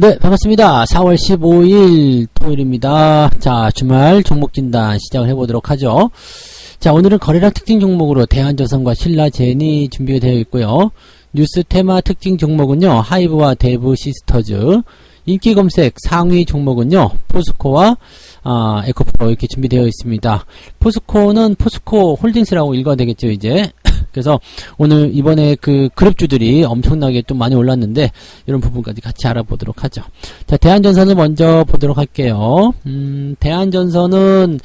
네, 반갑습니다. 4월 15일 토요일입니다. 자, 주말 종목 진단 시작을 해보도록 하죠. 자, 오늘은 거래량 특징 종목으로 대한조선과 신라젠이 준비가 되어 있고요. 뉴스 테마 특징 종목은요, 하이브와 대부 시스터즈. 인기 검색 상위 종목은요, 포스코와 에코프로 이렇게 준비되어 있습니다. 포스코는 포스코 홀딩스라고 읽어야 되겠죠, 이제. 그래서 오늘 이번에 그 그룹주들이 엄청나게 좀 많이 올랐는데 이런 부분까지 같이 알아보도록 하죠. 자, 대한전선을 먼저 보도록 할게요. 대한전선은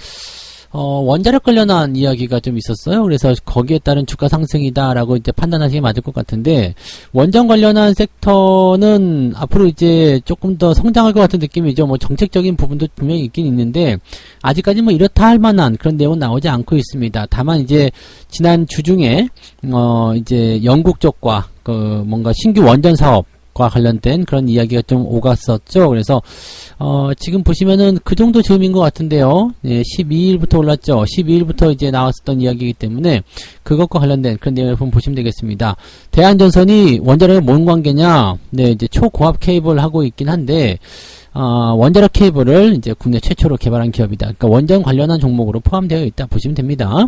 원자력 관련한 이야기가 좀 있었어요. 그래서 거기에 따른 주가 상승이다라고 이제 판단하시기 맞을 것 같은데, 원전 관련한 섹터는 앞으로 이제 조금 더 성장할 것 같은 느낌이죠. 뭐 정책적인 부분도 분명히 있긴 있는데, 아직까지 뭐 이렇다 할 만한 그런 내용은 나오지 않고 있습니다. 다만 이제 지난 주 중에 이제 영국 쪽과 그 뭔가 신규 원전 사업 과 관련된 그런 이야기가 좀 오갔었죠. 그래서 지금 보시면은 그 정도 즈음인 것 같은데요. 예, 12일부터 올랐죠. 12일부터 이제 나왔었던 이야기이기 때문에 그것과 관련된 그런 내용을 보시면 되겠습니다. 대한전선이 원자력의 뭔 관계냐? 네, 이제 초고압 케이블 하고 있긴 한데 원자력 케이블을 이제 국내 최초로 개발한 기업이다. 그러니까 원전 관련한 종목으로 포함되어 있다 보시면 됩니다.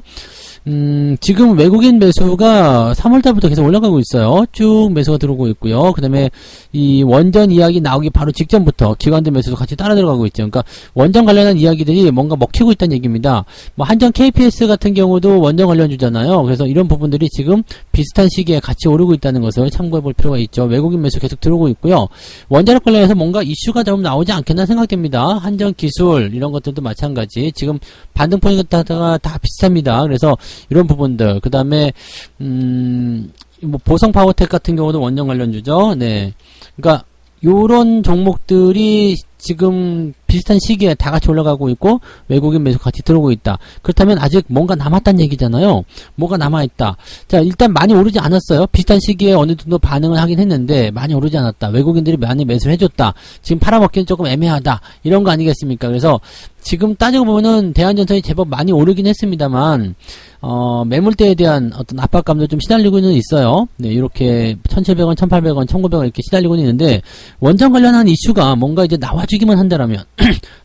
지금 외국인 매수가 3월달부터 계속 올라가고 있어요. 쭉 매수가 들어오고 있고요. 그 다음에 이 원전 이야기 나오기 바로 직전부터 기관들 매수도 같이 따라 들어가고 있죠. 그러니까 원전 관련한 이야기들이 뭔가 먹히고 있다는 얘기입니다. 뭐 한전 KPS 같은 경우도 원전 관련주잖아요. 그래서 이런 부분들이 지금 비슷한 시기에 같이 오르고 있다는 것을 참고해 볼 필요가 있죠. 외국인 매수 계속 들어오고 있고요. 원자력 관련해서 뭔가 이슈가 좀 나오지 않겠나 생각됩니다. 한전 기술 이런 것들도 마찬가지. 지금 반등 포인트가 다 비슷합니다. 그래서 이런 부분들, 그 다음에 뭐 보성 파워텍 같은 경우도 원전 관련주죠. 네, 그러니까 요런 종목들이 지금 비슷한 시기에 다 같이 올라가고 있고 외국인 매수 같이 들어오고 있다. 그렇다면 아직 뭔가 남았다는 얘기잖아요. 뭐가 남아있다. 자, 일단 많이 오르지 않았어요. 비슷한 시기에 어느 정도 반응을 하긴 했는데 많이 오르지 않았다. 외국인들이 많이 매수를 해줬다. 지금 팔아먹기는 조금 애매하다. 이런 거 아니겠습니까? 그래서 지금 따지고 보면은 대한전선이 제법 많이 오르긴 했습니다만 매물대에 대한 어떤 압박감도 좀 시달리고는 있어요. 네, 이렇게 1,700원, 1,800원, 1,900원 이렇게 시달리고는 있는데, 원전 관련한 이슈가 뭔가 이제 나와주기만 한다라면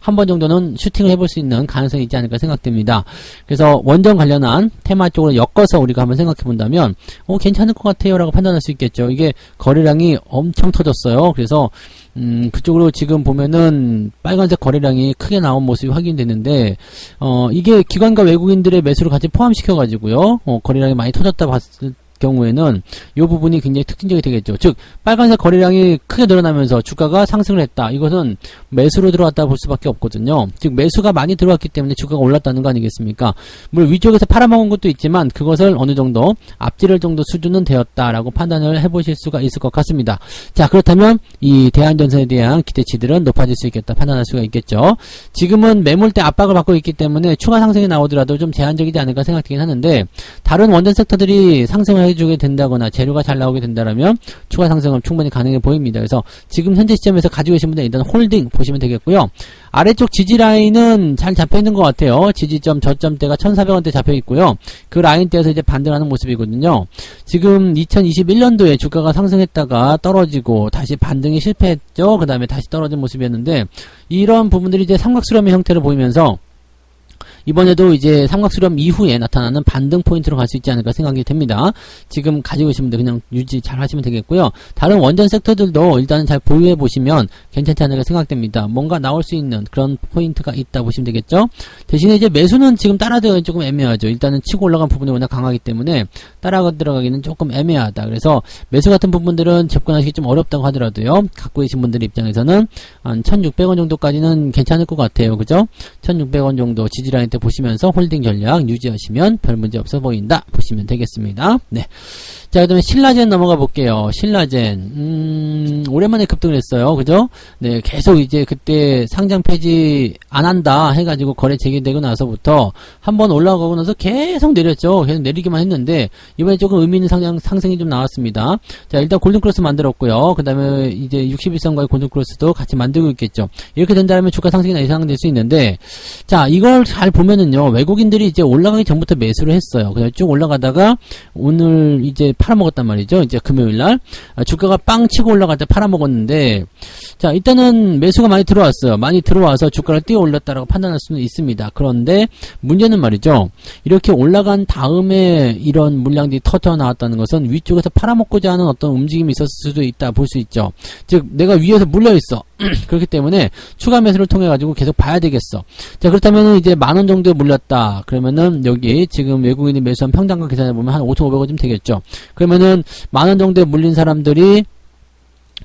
한 번 정도는 슈팅을 해볼 수 있는 가능성이 있지 않을까 생각됩니다. 그래서 원전 관련한 테마 쪽으로 엮어서 우리가 한번 생각해 본다면 괜찮을 것 같아요 라고 판단할 수 있겠죠. 이게 거래량이 엄청 터졌어요. 그래서 그쪽으로 지금 보면은 빨간색 거래량이 크게 나온 모습이 확인되는데, 이게 기관과 외국인들의 매수를 같이 포함시켜가지고요, 거래량이 많이 터졌다 봤을 경우에는 이 부분이 굉장히 특징적이 되겠죠. 즉, 빨간색 거래량이 크게 늘어나면서 주가가 상승을 했다. 이것은 매수로 들어왔다 볼 수밖에 없거든요. 즉, 매수가 많이 들어왔기 때문에 주가가 올랐다는 거 아니겠습니까? 물론 위쪽에서 팔아먹은 것도 있지만 그것을 어느 정도 앞지를 정도 수준은 되었다라고 판단을 해보실 수가 있을 것 같습니다. 자, 그렇다면 이 대한전선에 대한 기대치들은 높아질 수 있겠다 판단할 수가 있겠죠. 지금은 매물대 압박을 받고 있기 때문에 추가 상승이 나오더라도 좀 제한적이지 않을까 생각되긴 하는데, 다른 원전 섹터들이 상승을 해주게 된다거나 재료가 잘 나오게 된다면 추가 상승은 충분히 가능해 보입니다. 그래서 지금 현재 시점에서 가지고 계신 분들은 일단 홀딩 보시면 되겠고요. 아래쪽 지지라인은 잘 잡혀있는 것 같아요. 지지점 저점대가 1,400원대 잡혀있고요. 그 라인대에서 이제 반등하는 모습이거든요. 지금 2021년도에 주가가 상승했다가 떨어지고 다시 반등이 실패했죠. 그 다음에 다시 떨어진 모습이었는데, 이런 부분들이 이제 삼각수렴의 형태를 보이면서 이번에도 이제 삼각수렴 이후에 나타나는 반등 포인트로 갈 수 있지 않을까 생각이 됩니다. 지금 가지고 계신 분들 그냥 유지 잘 하시면 되겠고요. 다른 원전 섹터들도 일단은 잘 보유해 보시면 괜찮지 않을까 생각됩니다. 뭔가 나올 수 있는 그런 포인트가 있다 보시면 되겠죠. 대신에 이제 매수는 지금 따라 들어가기 조금 애매하죠. 일단은 치고 올라간 부분이 워낙 강하기 때문에 따라 들어가기는 조금 애매하다. 그래서 매수 같은 부분들은 접근하시기 좀 어렵다고 하더라도요, 갖고 계신 분들 입장에서는 한 1,600원 정도까지는 괜찮을 것 같아요. 그죠? 1,600원 정도 지지라인 때 보시면서 홀딩 전략 유지하시면 별 문제 없어 보인다 보시면 되겠습니다. 네. 자, 그 다음에 신라젠 넘어가 볼게요. 신라젠 오랜만에 급등을 했어요. 그죠? 네, 계속 이제 그때 상장 폐지 안 한다 해가지고 거래 재개되고 나서부터 한번 올라가고 나서 계속 내렸죠. 계속 내리기만 했는데 이번에 조금 의미 있는 상승이 좀 나왔습니다. 자, 일단 골든크로스 만들었고요. 그 다음에 이제 61선과의 골든크로스도 같이 만들고 있겠죠. 이렇게 된다면 주가 상승이나 예상될 수 있는데, 자, 이걸 잘 보면은요, 외국인들이 이제 올라가기 전부터 매수를 했어요. 그냥 쭉 올라가다가 오늘 이제 팔아먹었단 말이죠. 이제 금요일날 주가가 빵 치고 올라갈 때 팔아먹었는데, 자, 일단은 매수가 많이 들어왔어요. 많이 들어와서 주가를 띄어 올렸다라고 판단할 수는 있습니다. 그런데 문제는 말이죠, 이렇게 올라간 다음에 이런 물량들이 터져 나왔다는 것은 위쪽에서 팔아먹고자 하는 어떤 움직임이 있었을 수도 있다 볼 수 있죠. 즉 내가 위에서 물려있어. 그렇기 때문에 추가 매수를 통해 가지고 계속 봐야 되겠어. 자, 그렇다면 이제 10,000원 정도에 물렸다. 그러면은 여기 지금 외국인이 매수한 평단가 계산해 보면 한 5,500원 되겠죠. 그러면은 10,000원 정도에 물린 사람들이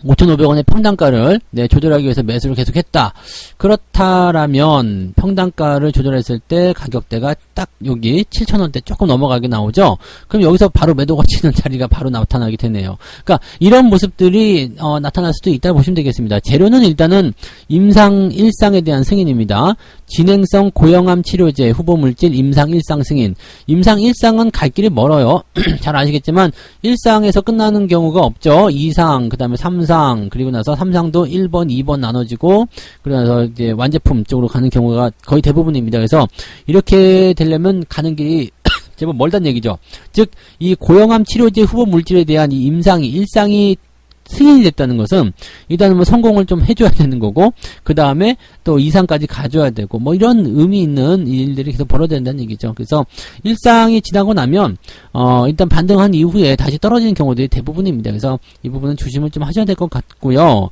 5,500원의 평단가를 조절하기 위해서 매수를 계속했다. 그렇다라면 평단가를 조절했을 때 가격대가 딱 여기 7,000원대 조금 넘어가게 나오죠. 그럼 여기서 바로 매도가 치는 자리가 바로 나타나게 되네요. 그러니까 이런 모습들이 나타날 수도 있다 보시면 되겠습니다. 재료는 일단은 임상 1상에 대한 승인입니다. 진행성 고형암 치료제 후보 물질 임상 1상 승인. 임상 1상은 갈 길이 멀어요. 잘 아시겠지만 1상에서 끝나는 경우가 없죠. 2상, 그 다음에 3상, 그리고 나서 3상도 1번, 2번 나눠지고, 그리고 나서 이제 완제품 쪽으로 가는 경우가 거의 대부분입니다. 그래서 이렇게 되려면 가는 길이 제법 멀단 얘기죠. 즉, 이 고형암 치료제 후보 물질에 대한 이 임상이 1상이 승인이 됐다는 것은 일단은 뭐 성공을 좀 해줘야 되는 거고, 그 다음에 또 2상까지 가져야 되고, 뭐 이런 의미 있는 일들이 계속 벌어야 된다는 얘기죠. 그래서 1상이 지나고 나면 일단 반등한 이후에 다시 떨어지는 경우들이 대부분입니다. 그래서 이 부분은 조심을 좀 하셔야 될 것 같고요.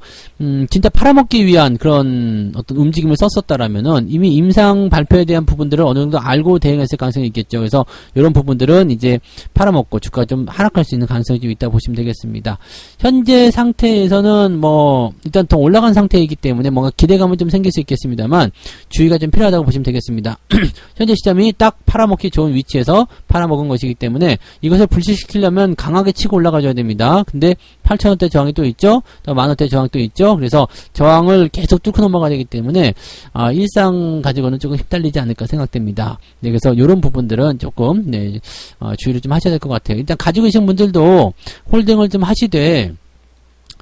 진짜 팔아먹기 위한 그런 어떤 움직임을 썼었다라면은 이미 임상 발표에 대한 부분들을 어느 정도 알고 대응했을 가능성이 있겠죠. 그래서 이런 부분들은 이제 팔아먹고 주가가 좀 하락할 수 있는 가능성이 좀 있다 보시면 되겠습니다. 현재 상태에서는 뭐 일단 더 올라간 상태이기 때문에 뭔가 기대감은 좀 생길 수 있겠습니다만 주의가 좀 필요하다고 보시면 되겠습니다. 현재 시점이 딱 팔아먹기 좋은 위치에서 팔아먹은 것이기 때문에 이것을 불식시키려면 강하게 치고 올라가줘야 됩니다. 근데 8,000원대 저항이 또 있죠. 또 10,000원대 저항이 또 있죠. 그래서 저항을 계속 뚫고 넘어가야 되기 때문에 일상 가지고는 조금 휩달리지 않을까 생각됩니다. 네, 그래서 이런 부분들은 조금 주의를 좀 하셔야 될 것 같아요. 일단 가지고 계신 분들도 홀딩을 좀 하시되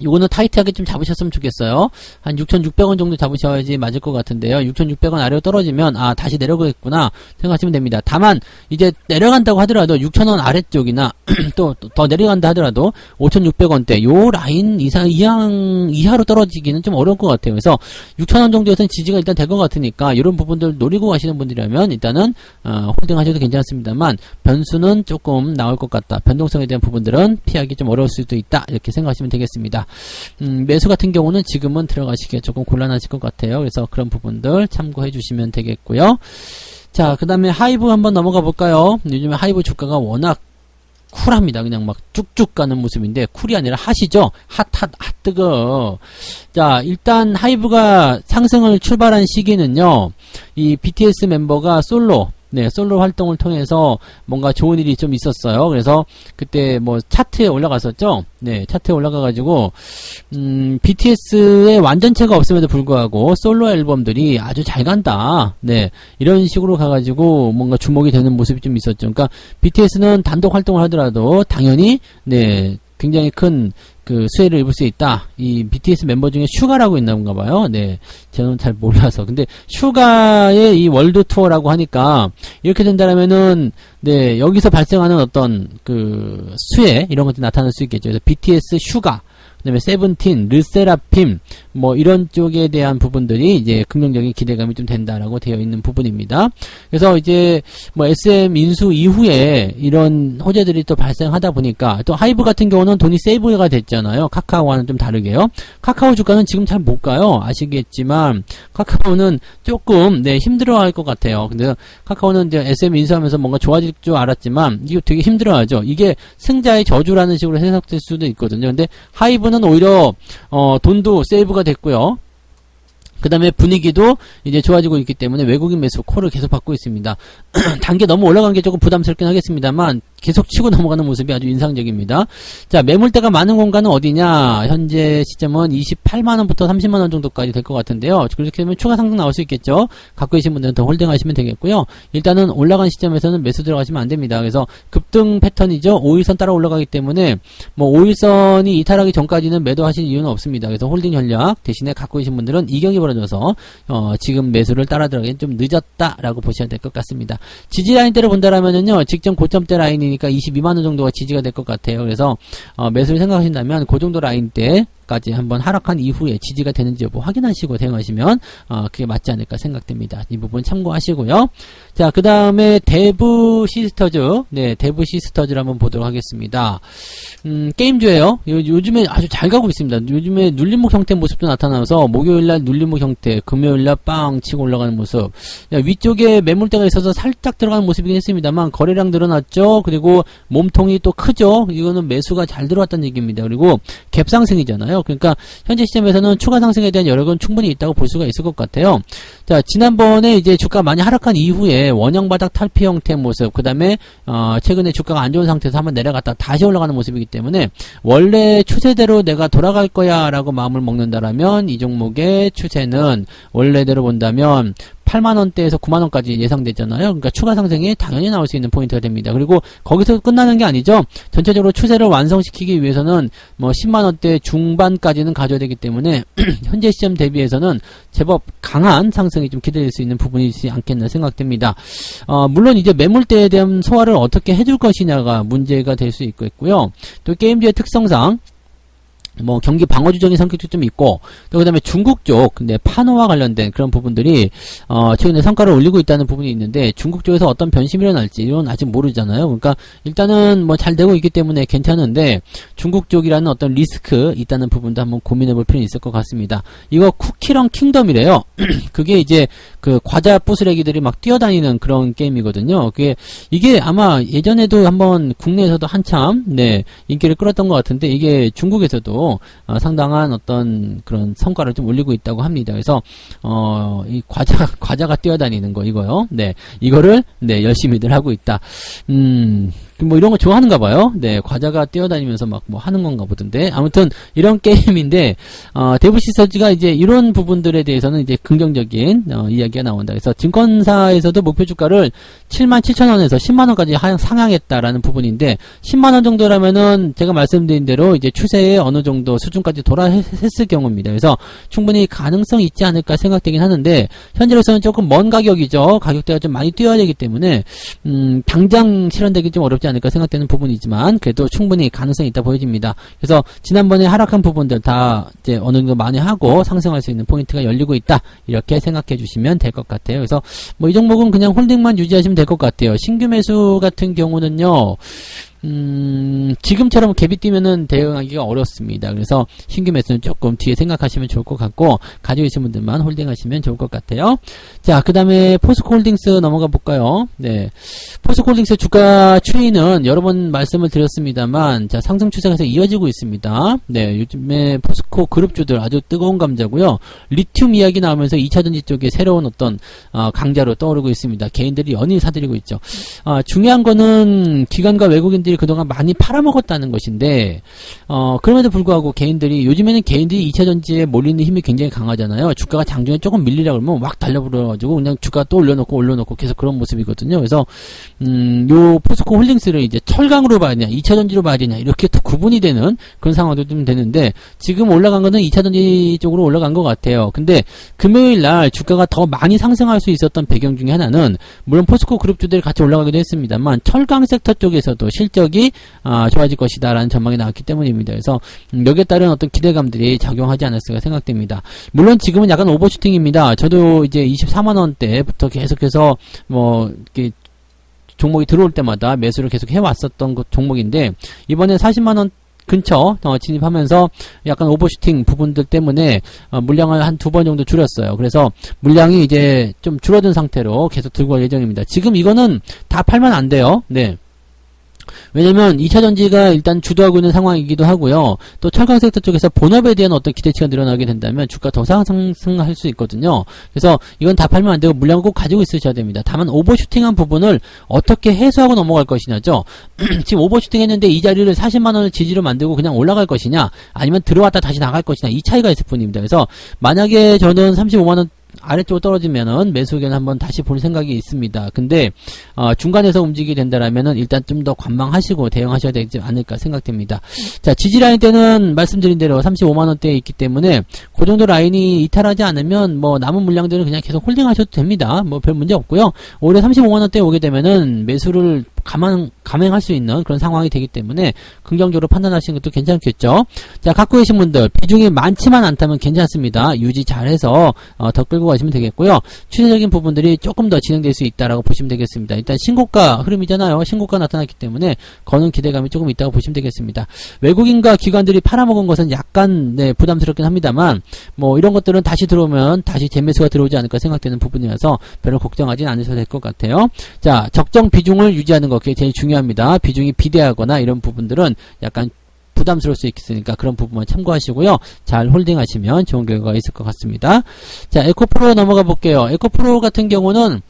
이거는 타이트하게 좀 잡으셨으면 좋겠어요. 한 6,600원 정도 잡으셔야지 맞을 것 같은데요. 6,600원 아래로 떨어지면 다시 내려가겠구나 생각하시면 됩니다. 다만 이제 내려간다고 하더라도 6,000원 아래쪽이나 또 더 내려간다 하더라도 5,600원대 요 라인 이하로 떨어지기는 좀 어려울 것 같아요. 그래서 6,000원 정도에서는 지지가 일단 될 것 같으니까 이런 부분들 노리고 가시는 분들이라면 일단은 홀딩 하셔도 괜찮습니다만 변수는 조금 나올 것 같다. 변동성에 대한 부분들은 피하기 좀 어려울 수도 있다. 이렇게 생각하시면 되겠습니다. 매수 같은 경우는 지금은 들어가시기가 조금 곤란하실 것 같아요. 그래서 그런 부분들 참고해 주시면 되겠고요. 자, 그 다음에 하이브 한번 넘어가 볼까요? 요즘에 하이브 주가가 워낙 쿨합니다. 그냥 막 쭉쭉 가는 모습인데 쿨이 아니라 핫이죠. 핫 뜨거. 자, 일단 하이브가 상승을 출발한 시기는요, 이 BTS member가 솔로 활동을 통해서 뭔가 좋은 일이 좀 있었어요. 그래서 그때 뭐 차트에 올라갔었죠. 차트에 올라가가지고 BTS의 완전체가 없음에도 불구하고 솔로 앨범들이 아주 잘 간다. 이런 식으로 가가지고 뭔가 주목이 되는 모습이 좀 있었죠. 그러니까 BTS는 단독 활동을 하더라도 당연히 굉장히 큰 그 수혜를 입을 수 있다. 이 BTS 멤버 중에 슈가라고 있나 본가 봐요. 저는 잘 몰라서. 근데 슈가의 이 월드 투어라고 하니까 이렇게 된다면은 여기서 발생하는 어떤 그 수혜 이런 것들이 나타날 수 있겠죠. 그래서 BTS 슈가, 그다음에 세븐틴, 르세라핌 뭐 이런 쪽에 대한 부분들이 이제 긍정적인 기대감이 좀 된다라고 되어 있는 부분입니다. 그래서 이제 뭐 SM 인수 이후에 이런 호재들이 또 발생하다 보니까 또 하이브 같은 경우는 돈이 세이브가 됐잖아요. 카카오와는 좀 다르게요. 카카오 주가는 지금 잘 못 가요. 아시겠지만 카카오는 조금 힘들어할 것 같아요. 근데 카카오는 이제 SM 인수하면서 뭔가 좋아질 줄 알았지만 이거 되게 힘들어하죠. 이게 승자의 저주라는 식으로 해석될 수도 있거든요. 근데 하이브는 오히려 돈도 세이브가 됐고요. 그 다음에 분위기도 이제 좋아지고 있기 때문에 외국인 매수 콜을 계속 받고 있습니다. 단계 너무 올라간 게 조금 부담스럽긴 하겠습니다만 계속 치고 넘어가는 모습이 아주 인상적입니다. 자, 매물대가 많은 공간은 어디냐? 현재 시점은 28만원부터 30만원 정도까지 될 것 같은데요. 그렇게 되면 추가 상승 나올 수 있겠죠. 갖고 계신 분들은 더 홀딩하시면 되겠고요. 일단은 올라간 시점에서는 매수 들어가시면 안 됩니다. 그래서 급등 패턴이죠. 5일선 따라 올라가기 때문에 뭐 5일선이 이탈하기 전까지는 매도하실 이유는 없습니다. 그래서 홀딩 전략 대신에 갖고 계신 분들은 이격이 벌어져서 지금 매수를 따라 들어가기엔 좀 늦었다라고 보셔야 될 것 같습니다. 지지 라인대로 본다라면은요, 직전 고점대 라인이니까 22만원 정도가 지지가 될 것 같아요. 그래서 매수를 생각하신다면 그 정도 라인대까지 한번 하락한 이후에 지지가 되는지 여부 확인하시고 대응하시면 그게 맞지 않을까 생각됩니다. 이 부분 참고하시고요. 자, 그 다음에 대부 시스터즈, 네, 대부 시스터즈를 한번 보도록 하겠습니다. 게임주예요. 요즘에 아주 잘 가고 있습니다. 요즘에 눌림목 형태 모습도 나타나서 목요일날 눌림목 형태, 금요일날 빵 치고 올라가는 모습. 위쪽에 매물대가 있어서 살짝 들어가는 모습이긴 했습니다만 거래량 늘어났죠. 그리고 몸통이 또 크죠. 이거는 매수가 잘 들어왔다는 얘기입니다. 그리고 갭상승이잖아요. 그러니까 현재 시점에서는 추가 상승에 대한 여력은 충분히 있다고 볼 수가 있을 것 같아요. 자, 지난번에 이제 주가 많이 하락한 이후에 원형바닥 탈피 형태의 모습, 그 다음에 최근에 주가가 안 좋은 상태에서 한번 내려갔다 다시 올라가는 모습이기 때문에 원래 추세대로 내가 돌아갈 거야 라고 마음을 먹는다라면 이 종목의 추세는 원래대로 본다면 8만원대에서 9만원까지 예상되잖아요. 그러니까 추가 상승이 당연히 나올 수 있는 포인트가 됩니다. 그리고 거기서 끝나는 게 아니죠. 전체적으로 추세를 완성시키기 위해서는 뭐 10만원대 중반까지는 가져야 되기 때문에 현재 시점 대비해서는 제법 강한 상승이 좀 기대될 수 있는 부분이지 않겠나 생각됩니다. 물론 이제 매물대에 대한 소화를 어떻게 해줄 것이냐가 문제가 될 수 있고요. 또 게임주의 특성상 뭐 경기 방어주적인 성격도 좀 있고, 또 그다음에 중국 쪽 근데 판호와 관련된 그런 부분들이 최근에 성과를 올리고 있다는 부분이 있는데, 중국 쪽에서 어떤 변심이 일어날지 이건 아직 모르잖아요. 그러니까 일단은 뭐 잘 되고 있기 때문에 괜찮은데 중국 쪽이라는 어떤 리스크 있다는 부분도 한번 고민해볼 필요는 있을 것 같습니다. 이거 쿠키런 킹덤이래요. 그게 이제 그 과자 부스레기들이 막 뛰어다니는 그런 게임이거든요. 이게 아마 예전에도 한번 국내에서도 한참 인기를 끌었던 것 같은데, 이게 중국에서도 상당한 어떤 그런 성과를 좀 올리고 있다고 합니다. 그래서 이 과자가 뛰어다니는 거 이거요. 네, 이거를 열심히들 하고 있다. 뭐 이런 거 좋아하는가 봐요. 네, 과자가 뛰어다니면서 막 뭐 하는 건가 보던데. 아무튼 이런 게임인데 대부 시서지가 이제 이런 부분들에 대해서는 이제 긍정적인 이야기가 나온다. 그래서 증권사에서도 목표 주가를 77,000원에서 10만원까지 상향했다라는 부분인데, 10만원 정도라면은 제가 말씀드린 대로 이제 추세에 어느 정도 수준까지 돌아했을 경우입니다. 그래서 충분히 가능성이 있지 않을까 생각되긴 하는데, 현재로서는 조금 먼 가격이죠. 가격대가 좀 많이 뛰어야 되기 때문에 당장 실현되기 좀 어렵지 않을까 생각되는 부분이지만 그래도 충분히 가능성이 있다 보여집니다. 그래서 지난번에 하락한 부분들 다 이제 어느 정도 만회하고 상승할 수 있는 포인트가 열리고 있다, 이렇게 생각해 주시면 될 것 같아요. 그래서 뭐 이 종목은 그냥 홀딩만 유지하시면 될 것 같아요. 신규 매수 같은 경우는요, 지금처럼 갭이 뛰면은 대응하기가 어렵습니다. 그래서 신규 매수는 조금 뒤에 생각하시면 좋을 것 같고, 가지고 계신 분들만 홀딩하시면 좋을 것 같아요. 자, 그 다음에 포스코홀딩스 넘어가 볼까요? 네, 포스코홀딩스 주가 추이는 여러 번 말씀을 드렸습니다만, 자, 상승 추세가 계속 이어지고 있습니다. 네, 요즘에 포스코 그룹주들 아주 뜨거운 감자고요. 리튬 이야기 나오면서 2차전지 쪽에 새로운 어떤 강자로 떠오르고 있습니다. 개인들이 연일 사들이고 있죠. 중요한 거는 기관과 외국인들이 그동안 많이 팔아먹었다는 것인데, 그럼에도 불구하고 요즘에는 개인들이 2차전지에 몰리는 힘이 굉장히 강하잖아요. 주가가 장중에 조금 밀리려고 그러면 막 달려버려가지고 그냥 주가 또 올려놓고 계속 그런 모습이거든요. 그래서 요 포스코 홀딩스를 이제 철강으로 봐야 되냐 2차전지로 봐야 되냐 이렇게 또 구분이 되는 그런 상황도 좀 되는데, 지금 올라간 거는 2차전지 쪽으로 올라간 것 같아요. 근데 금요일날 주가가 더 많이 상승할 수 있었던 배경 중에 하나는, 물론 포스코 그룹주들이 같이 올라가기도 했습니다만 철강 섹터 쪽에서도 실적이 좋아질 것이다 라는 전망이 나왔기 때문입니다. 그래서 여기에 따른 어떤 기대감들이 작용하지 않았을까 생각됩니다. 물론 지금은 약간 오버슈팅입니다. 저도 이제 24만원대부터 계속해서 뭐 이렇게 종목이 들어올 때마다 매수를 계속 해왔었던 종목인데, 이번에 40만원 근처 진입하면서 약간 오버슈팅 부분들 때문에 물량을 한 2번 정도 줄였어요. 그래서 물량이 이제 좀 줄어든 상태로 계속 들고 갈 예정입니다. 지금 이거는 다 팔면 안 돼요. 네. 왜냐면 2차전지가 일단 주도하고 있는 상황이기도 하고요. 또 철강 섹터 쪽에서 본업에 대한 어떤 기대치가 늘어나게 된다면 주가 더 상승할 수 있거든요. 그래서 이건 다 팔면 안 되고 물량을 꼭 가지고 있으셔야 됩니다. 다만 오버슈팅한 부분을 어떻게 해소하고 넘어갈 것이냐죠. 지금 오버슈팅 했는데 이 자리를 40만원을 지지로 만들고 그냥 올라갈 것이냐, 아니면 들어왔다 다시 나갈 것이냐, 이 차이가 있을 뿐입니다. 그래서 만약에 저는 35만원 아래쪽으로 떨어지면은 매수 의견 한번 다시 볼 생각이 있습니다. 근데 중간에서 움직이게 된다라면은 일단 좀 더 관망하시고 대응하셔야 되지 않을까 생각됩니다. 자, 지지라인 때는 말씀드린 대로 35만원대에 있기 때문에 그 정도 라인이 이탈하지 않으면 뭐 남은 물량들은 그냥 계속 홀딩하셔도 됩니다. 뭐 별 문제 없고요. 오히려 35만원대에 오게 되면은 매수를 감행할 수 있는 그런 상황이 되기 때문에 긍정적으로 판단하시는 것도 괜찮겠죠. 자, 갖고 계신 분들 비중이 많지만 않다면 괜찮습니다. 유지 잘해서 더 끌고 가시면 되겠고요. 추세적인 부분들이 조금 더 진행될 수 있다라고 보시면 되겠습니다. 일단 신고가 흐름이잖아요. 신고가 나타났기 때문에 거는 기대감이 조금 있다고 보시면 되겠습니다. 외국인과 기관들이 팔아먹은 것은 약간 부담스럽긴 합니다만 뭐 이런 것들은 다시 들어오면 다시 재매수가 들어오지 않을까 생각되는 부분이라서 별로 걱정하진 않으셔도 될 것 같아요. 자, 적정 비중을 유지하는 거, 그게 제일 중요합니다. 비중이 비대하거나 이런 부분들은 약간 부담스러울 수 있으니까 그런 부분만 참고하시고요. 잘 홀딩하시면 좋은 결과가 있을 것 같습니다. 자, 에코프로 넘어가 볼게요. 에코프로 같은 경우는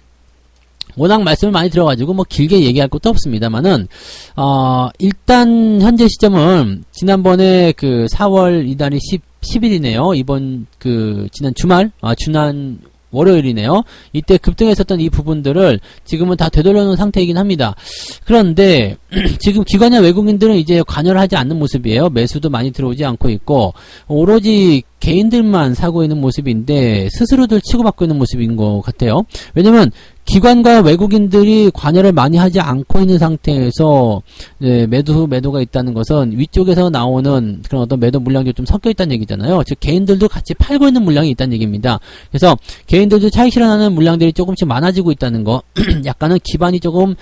워낙 말씀을 많이 들어가지고 뭐 길게 얘기할 것도 없습니다만은 일단 현재 시점은 지난번에 그 4월 이달이 10일이네요. 이번 그 지난 주말 지난 월요일이네요. 이때 급등했었던 이 부분들을 지금은 다 되돌려놓은 상태이긴 합니다. 그런데 지금 기관이나 외국인들은 이제 관여를 하지 않는 모습이에요. 매수도 많이 들어오지 않고 있고 오로지 개인들만 사고 있는 모습인데 스스로들 치고받고 있는 모습인 것 같아요. 왜냐면 기관과 외국인들이 관여를 많이 하지 않고 있는 상태에서 매도가 있다는 것은 위쪽에서 나오는 그런 어떤 매도 물량이 좀 섞여 있다는 얘기잖아요. 즉 개인들도 같이 팔고 있는 물량이 있다는 얘기입니다. 그래서 개인들도 차익 실현하는 물량들이 조금씩 많아지고 있다는 거, 약간은 기반이 조금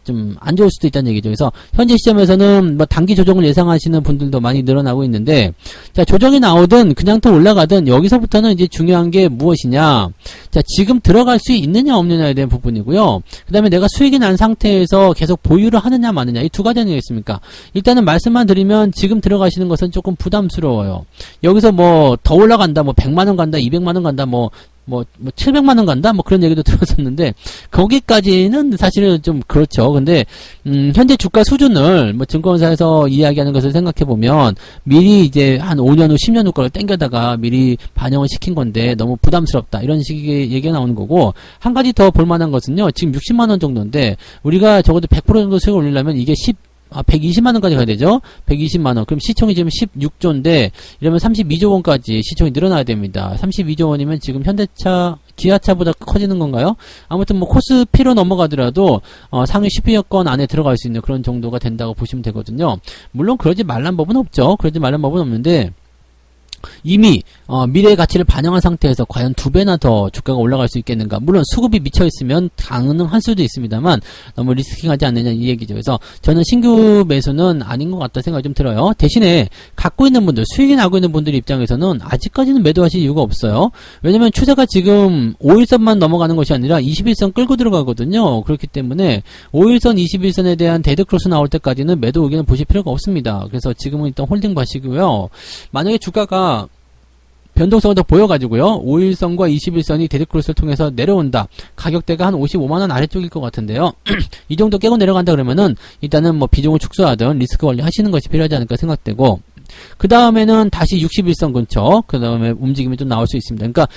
좀 안 좋을 수도 있다는 얘기죠. 그래서 현재 시점에서는 뭐 단기 조정을 예상하시는 분들도 많이 늘어나고 있는데, 자, 조정이 나오든 그냥 더 올라가든 여기서부터는 이제 중요한 게 무엇이냐, 자, 지금 들어갈 수 있느냐 없느냐에 대한 부분이고요. 그 다음에 내가 수익이 난 상태에서 계속 보유를 하느냐 마느냐, 이 두 가지 아니겠습니까? 일단은 말씀만 드리면 지금 들어가시는 것은 조금 부담스러워요. 여기서 뭐 더 올라간다, 뭐 100만원 간다, 200만원 간다, 뭐 700만원 간다? 뭐 그런 얘기도 들었었는데, 거기까지는 사실은 좀 그렇죠. 근데, 현재 주가 수준을, 뭐 증권사에서 이야기하는 것을 생각해보면, 미리 이제 한 5년 후, 10년 후 거를 땡겨다가 미리 반영을 시킨 건데, 너무 부담스럽다. 이런 식의 얘기가 나오는 거고, 한 가지 더 볼만한 것은요, 지금 60만원 정도인데, 우리가 적어도 100% 정도 수익을 올리려면 이게 120만원까지 가야 되죠? 120만원. 그럼 시총이 지금 16조인데, 이러면 32조원까지 시총이 늘어나야 됩니다. 32조원이면 지금 현대차, 기아차보다 커지는 건가요? 아무튼 뭐 코스피로 넘어가더라도, 상위 10위권 안에 들어갈 수 있는 그런 정도가 된다고 보시면 되거든요. 물론 그러지 말란 법은 없죠. 그러지 말란 법은 없는데, 이미 미래의 가치를 반영한 상태에서 과연 2배나 더 주가가 올라갈 수 있겠는가. 물론 수급이 미쳐있으면 가능할 수도 있습니다만 너무 리스킹하지 않느냐 이 얘기죠. 그래서 저는 신규 매수는 아닌 것 같다 생각이 좀 들어요. 대신에 갖고 있는 분들, 수익이 나고 있는 분들 입장에서는 아직까지는 매도하실 이유가 없어요. 왜냐면 추세가 지금 5일선만 넘어가는 것이 아니라 21선 끌고 들어가거든요. 그렇기 때문에 5일선, 21선에 대한 데드크로스 나올 때까지는 매도 의견을 보실 필요가 없습니다. 그래서 지금은 일단 홀딩 봐시고요. 만약에 주가가 변동성을 더 보여가지고요. 5일선과 21선이 데드크로스를 통해서 내려온다. 가격대가 한 55만원 아래쪽일 것 같은데요. 이 정도 깨고 내려간다 그러면은 일단은 뭐 비중을 축소하든 리스크 관리 하시는 것이 필요하지 않을까 생각되고, 그 다음에는 다시 61선 근처, 그 다음에 움직임이 좀 나올 수 있습니다. 그러니까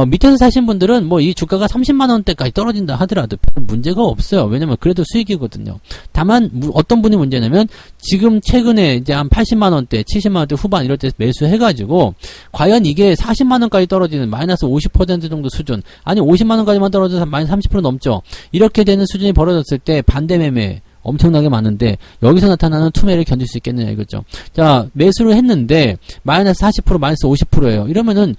밑에서 사신 분들은 뭐 이 주가가 30만원대까지 떨어진다 하더라도 별 문제가 없어요. 왜냐면 그래도 수익이거든요. 다만 어떤 분이 문제냐면 지금 최근에 이제 한 80만원대, 70만원대 후반 이럴 때 매수해가지고 과연 이게 40만원까지 떨어지는 마이너스 50% 정도 수준, 아니 50만원까지만 떨어져서 마이너스 30% 넘죠. 이렇게 되는 수준이 벌어졌을 때 반대 매매 엄청나게 많은데 여기서 나타나는 투매를 견딜 수 있겠느냐 이거죠. 자, 매수를 했는데 마이너스 40%, 마이너스 50%예요. 이러면은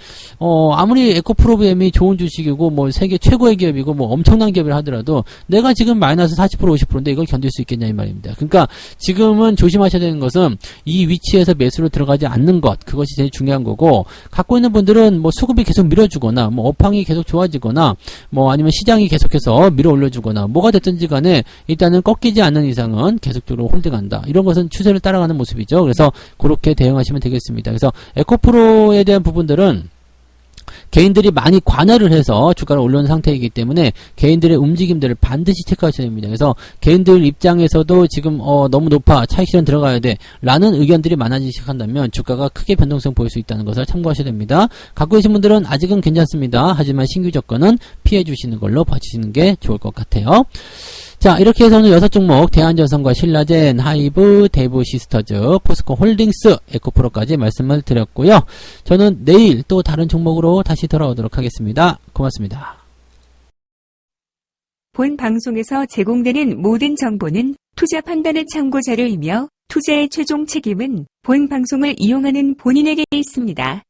아무리 에코프로비엠이 좋은 주식이고 뭐 세계 최고의 기업이고 뭐 엄청난 기업을 하더라도 내가 지금 마이너스 40%, 50%인데 이걸 견딜 수 있겠냐 이 말입니다. 그러니까 지금은 조심하셔야 되는 것은 이 위치에서 매수로 들어가지 않는 것, 그것이 제일 중요한 거고, 갖고 있는 분들은 뭐 수급이 계속 밀어주거나 뭐 업황이 계속 좋아지거나 뭐 아니면 시장이 계속해서 밀어 올려주거나 뭐가 됐든지 간에 일단은 꺾이지 않는 않는 이상은 계속적으로 홀딩한다. 이런 것은 추세를 따라가는 모습이죠. 그래서 그렇게 대응하시면 되겠습니다. 그래서 에코프로에 대한 부분들은 개인들이 많이 관여를 해서 주가를 올려놓은 상태이기 때문에 개인들의 움직임들을 반드시 체크하셔야 됩니다. 그래서 개인들 입장에서도 지금 너무 높아, 차익 실현 들어가야 돼 라는 의견들이 많아지기 시작한다면 주가가 크게 변동성 보일 수 있다는 것을 참고하셔야 됩니다. 갖고 계신 분들은 아직은 괜찮습니다. 하지만 신규 접근은 피해 주시는 걸로 봐주시는 게 좋을 것 같아요. 자, 이렇게 해서 오늘 6종목 대한전선과 신라젠, 하이브, 대부시스터즈, 포스코홀딩스, 에코프로까지 말씀을 드렸고요. 저는 내일 또 다른 종목으로 다시 돌아오도록 하겠습니다. 고맙습니다. 본 방송에서 제공되는 모든 정보는 투자 판단의 참고 자료이며 투자의 최종 책임은 본 방송을 이용하는 본인에게 있습니다.